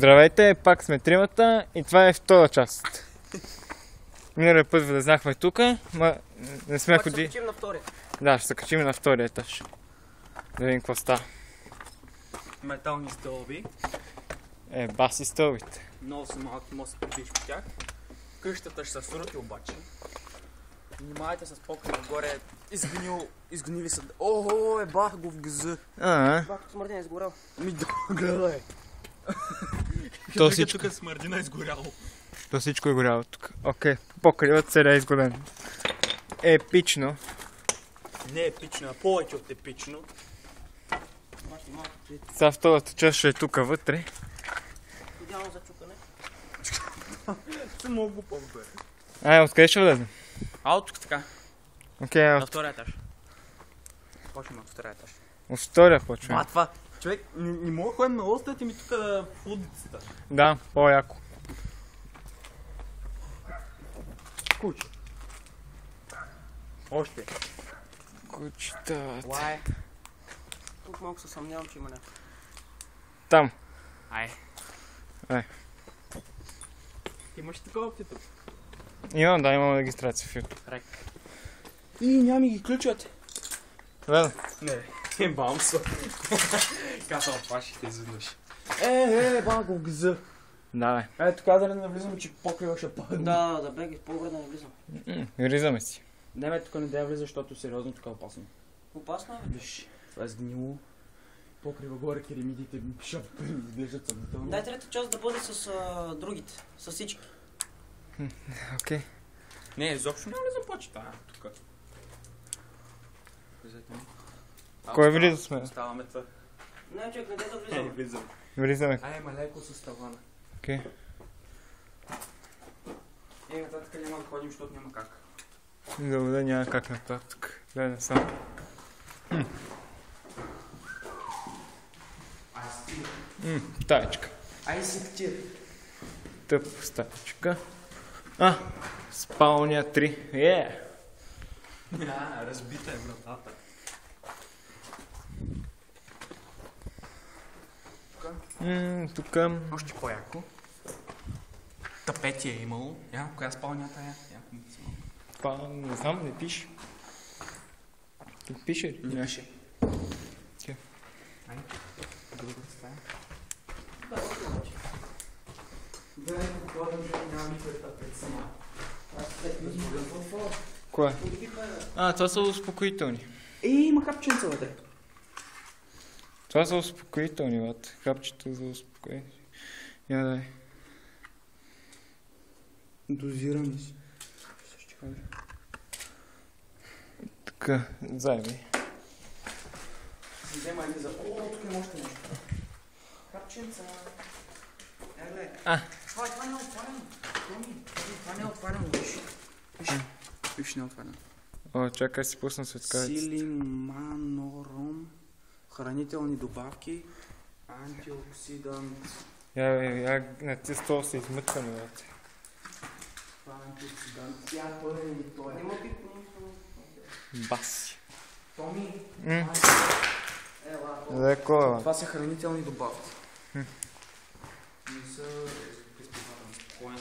Здравейте, пак сме тримата и това е втора част. Миналия път влезнахме тука, ма не сме ходи. Ще се качим на втория. Да, ще се качим на втория етаж. Да видим какво става. Метални стълби. Баси стълбите. Много са малки, може да се придвижиш по тях. Къщата ще се срути обаче. Внимавайте с покрива горе. Изгнили са. Ого, бах го в гъза. Бах от смърдина изгорял. Ми да, гледай. То всичко. Тук смърдина изгоряло. То всичко е горяло тук. Окей, покривът сега е изгорен. Епично. Не епично, а повече от епично. Сега втората част ще е тук вътре. Идеално за чукане. Съм много глупав, бе. Откъде ще влезем? От тук така. Окей, На втория етаж. Почваме от втория етаж. от втория почваме. Това. Човек, не мога да ходим на островите ми тук в улицата. Да, по-яко. Куче. Още. Кучета. Лай. Тук малко се съмнявам, че има някакво. Там. Ай. Имаш такова опция тук? Имам регистрация в YouTube. Рек. И няма ми ги ключат. Верно? Не, бамса. Казвам, пашите изведнъж. Баго гъза. Давай. Ето каза да не влизаме, че покрива ще падне. Да, беги, по-добре да не влизам. Ризаме си. Не, бе, тук не да влиза, защото сериозно тук е опасно. Опасно е? Виж, това е сгнило. Покрива горе керамидите, ще изглеждат съмнително. Дай трета част да бъде с другите, с всички. Окей. Не, изобщо няма влизам повече тук. Влизайте ми. Кой влиза сме? Оставаме това. Не, човек, не дай да влизам. Влизам. Влизаме. Ма леко с тавана. Окей. Нататък няма да ходим, защото няма как. Добре, няма как нататък. Гледам само. Таечка. Ай си ктир. Тъп стаечка. Спалня 3. Разбита е вратата. Тук. Още по-яко. Тапети е имало. Коя спалнята е? Това не знам, не пише. Тук пише ли? Не пише. Окей. Другата стая. Да, предполагам, че няма никой тапет сама. Кое? Това са успокоителни. Има хапченца, бе. Това са успокоителни, бат. Хапчета за успокоителни. Дай. Дозираме си. Така, заеби. Взема и за... тук има още нещо. Хапченца. Това не е отварено. Това не е отварено, виж. Виж, не е отварено. Чакай си пусна светкавицата. Силиманором. Хранителни добавки. Антиоксидант. Натисто се измъкваме, бат. Антиоксидант. Той е и той. Нема пипо. Баси. Томи. Леко, бат. Това са хранителни добавки. Не са... спокоен.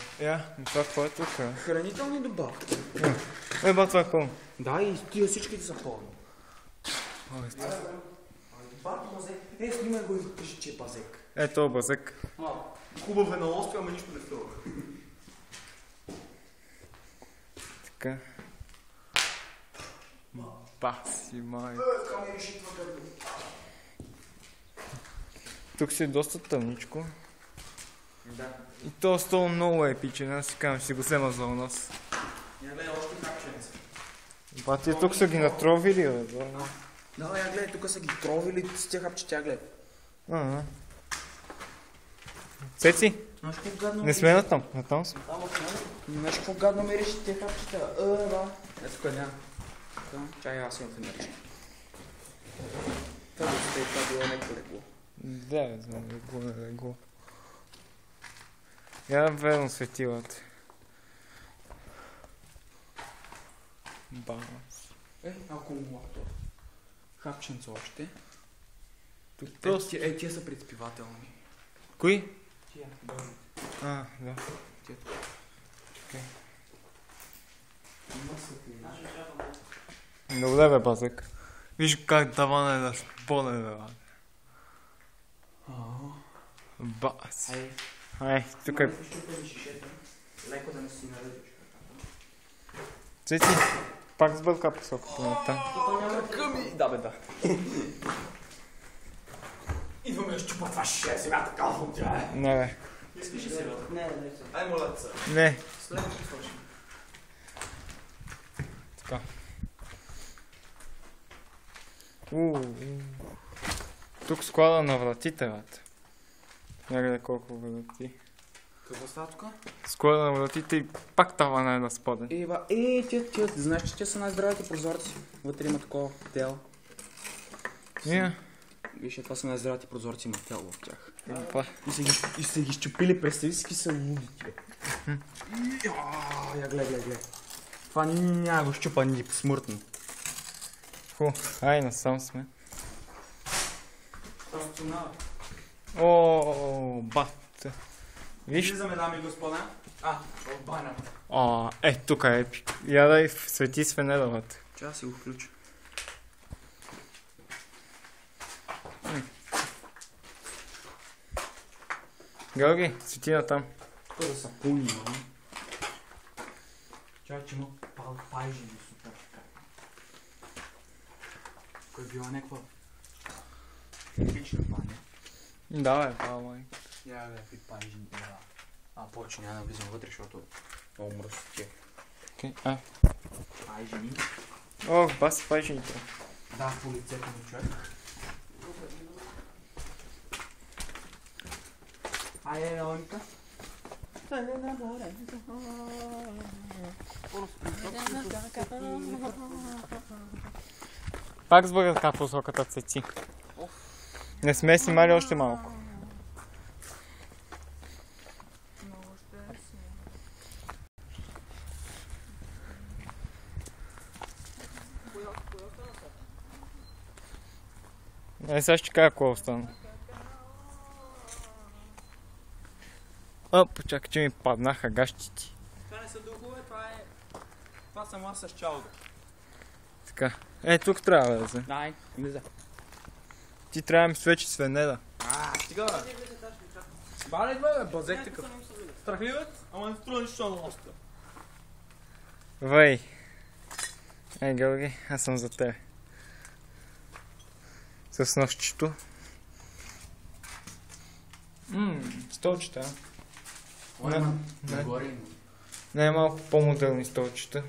Това какво е тук? Хранителни добавки. Бат, това е пълно. Да, и тия всичките са пълни. Бато базек. Снимай го и пише, че е базек. Ето базек. Хубав е на остров, ама нищо не струва. Така. Баси, май. Тук си е доста тъмничко. Да. И то стол много е епичен, аз си казвам, ще си го взема за нас. Гледай, още хапченца. Бати, тук са ги натровили, бе. Да, гледай, тук са ги тровили с тях хапчетя, гледай. Цеци, не сме натам, натам сме. Знаеш какво гадно мериш тях хапчетя? Да. Ето къде няма. Чай, аз имам фенерче. Това да стои, това било някакво легло. Да, знам, легло. Верно светилата. Баланс. Акумулатор. Хапченца още. Тук Тия са предспивателни. Кои? Тия, долу. А, да. Тия. Окей. Има светлина. Добре бе, Базък. Виж как тавана е разпълнен, бе. Бас. Ай. Ай, тук е... Леко да не си наредиш. Цвети, пак сбърка посоката на там. Къми! Да бе, да. Идваме да щупа това шеше, сега така в тя. Не бе. Искаш ли си? Не, не, се. Ай, моля се. Не. След ще свършим. Така. Тук склада на вратите, бе. Някъде колко врати. Какво става тук? Склада на вратите и пак тавана е да спаде. Ева, тия, знаеш, че тия са най-здравите прозорци. Вътре има такова тел. Виж, това са най-здравите прозорци, има тел в тях. И са ги щупили, представи си, са луди, бе. Я гледай. Това няма го щупа ни посмъртно. Ай, насам сме. Стационар. О, бат. Виж? Влизаме, дами и господа. В банята. Тук е епик. Я дай свети свенеловата. Ча си го включа. Георги, свети на там. Тук да са пълни, мами. Чакай, че има пайжени супер. Кой е била някаква лична баня. Да, бе, май. Я бе, какви пайжени има. Повече няма да влизам вътре, защото много мръсно тия. Окей, Пайжени. Ох, баси пайжените. Да, по лицето на човек. Айде, Лоника. Пак сбърга така посоката цвети. Не сме снимали още малко. Сега ще кажа кога остана. Почакай, че ми паднаха гащите. Това не са духове, това съм аз с чалга. Така. Тук трябва да се. Дай, влиза. Ти трябва да ми свечи свенеда. Стига, бе. Бале, бе, базек такъв. Страхливец, ама не струва нищо на лоста. Вай. Георги, аз съм за тебе. С нощчето. Столчета. Не е малко по-модерни столчета.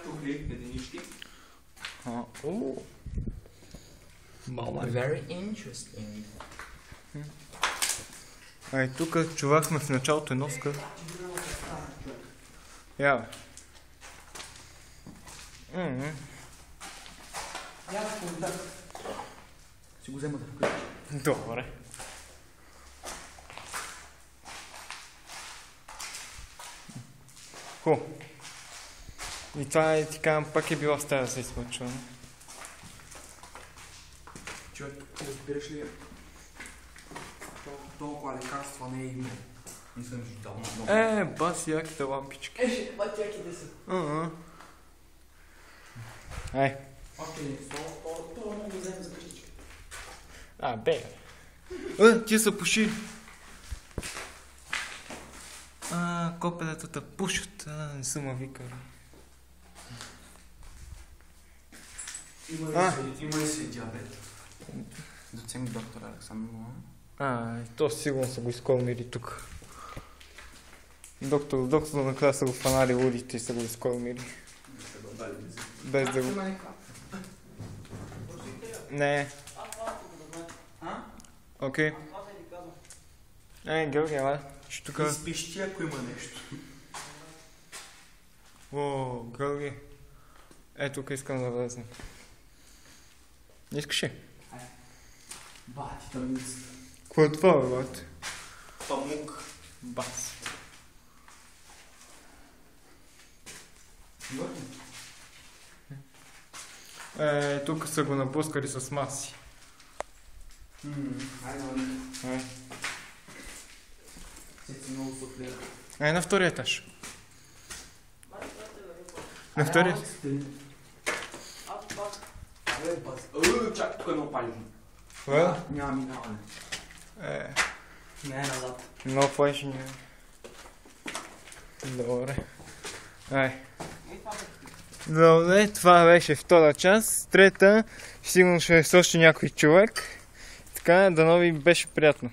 Тухли, единички. Very interesting. Тук чувахме в началото едно скър. Я, бе. Си го взема да включи. Добре. И това е, ти казвам, пак е била стая за измъчване. Човек, разбираш ли, толкова лекарства не е имал. Не съм житал на много. Баси яките лампички. Бати яките са. Ай. Още не, това мога да взема за къщичка. Бе. Ти са пушили. Копелетата пушат. Не са ма викали. Има ли си диабет? Доцент доктор Александър. То сигурно са го изкормили тук. Доктор накрая са го фанали улиците и са го изкормили. Без да го... Не. Окей. Георги, ела. Ще тук... Изпиш ти, ако има нещо. Георги. Тук искам да влезем. Не искаш ли? Бати, тъмница. Какво е това, бе, бате? Памук. Бас. Тук са го напускали с маси. Айде, Си много суфлира. Ай на втория етаж. На втория? Чакай, тук е много палено. Кое? Няма минаване. Не е назад. Много плашни. Добре. Ай. Добре, това беше втора част. Трета, сигурно ще е с още някой човек. Така, дано ви беше приятно.